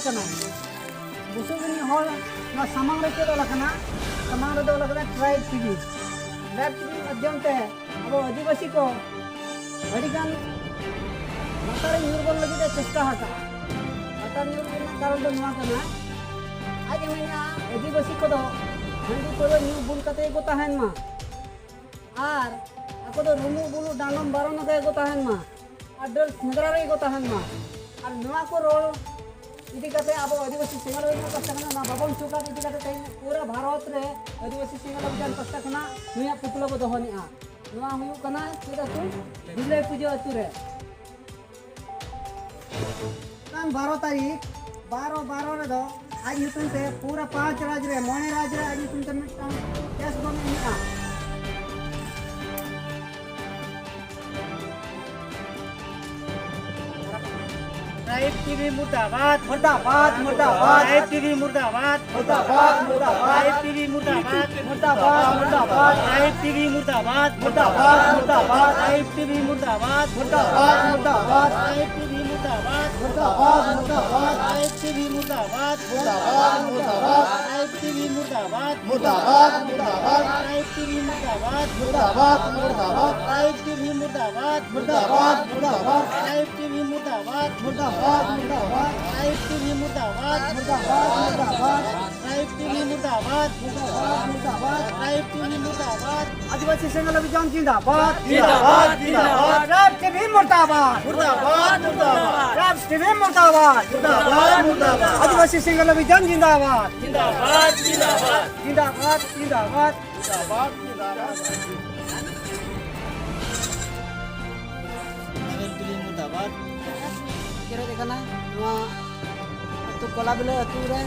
kana busugini hol na samang re ke lakana samang re do lakana tribe TV माध्यम ते अब आदिवासी को अड़ीगान मातारे न्यूरबन लगे चेष्टा हटा माता न्यूरबन कारण तो नुआ कना आज मेना आदिवासी को दो हंडी को न्यू बुल कते को तहन मा are ako do rumu bulu danom baron te ko tahan ma adol negara re ko tahan ma ar नुआ को रोल इदी कते अब आदिवासी सिंगल में कष्टकना ना बाबन चुका इदी कते तई पूरा भारत रे आदिवासी सिंगल अभियान कष्टकना नुया पुतलो को दोहनिआ नुआ हुयु कना केदा तु दिले पूजा अतु रे कान 12 तारीख 12 रे दो आज हितुन ते पूरा 5 राज्य रे मोने राज्य रे आज हितुन ते मिटा केस बनेनिआ ट्राइब टीवी मुर्दाबाद मुर्दाबाद मुर्दाबाद ट्राइब टीवी मुर्दाबाद मुर्दाबाद मुर्दाबाद ट्राइब टीवी मुर्दाबाद मुर्दाबाद मुर्दाबाद ट्राइब टीवी मुर्दाबाद मुर्दाबाद मुर्दाबाद ट्राइब टीवी मुर्दाबाद मुर्दाबाद मुर्दाबाद ट्राइब टीवी मुर्दाबाद मुर्दाबाद मुर्दाबाद ट्राइब टीवी मुर्दाबाद मुर्दाबाद मुर्दाबाद ट्राइब टीवी मुर्दाबाद मुर्दाबाद मुर्दाबाद ट्राइब टीवी मुर्दाबाद मुर्दाबाद मुर्दाबाद ट्राइब टीवी मुर्दाबाद मुर्दाबाद मुर्दाबाद ट्राइब टीवी मुर्दाबाद मुर्दाबाद मुर्दाबाद ट्राइब टीवी मुर्दाबाद मुर्दाबाद मुर्दाबाद ट्राइब टीवी मुर्दाबाद मुर्दाबाद मुर्दाबाद ट्राइब टीवी मुर्दाबाद आदिवासी सिंगल अभियान जिंदाबाद जिंदाबाद जिंदाबाद ट्राइब टीवी मुर्दाबाद मुर्दाबाद मुर्दाबाद ट्राइब टीवी मुर्दाबाद मुर्दाबाद मुर्दाबाद आदिवासी सिंगल अभियान जिंदाबाद जिंदाबाद जिंदाबाद जिंदाबाद जिंदाबाद जिंदाबाद जिंदाबाद मुर्दाबाद kira dekana nua tu kola bila tu re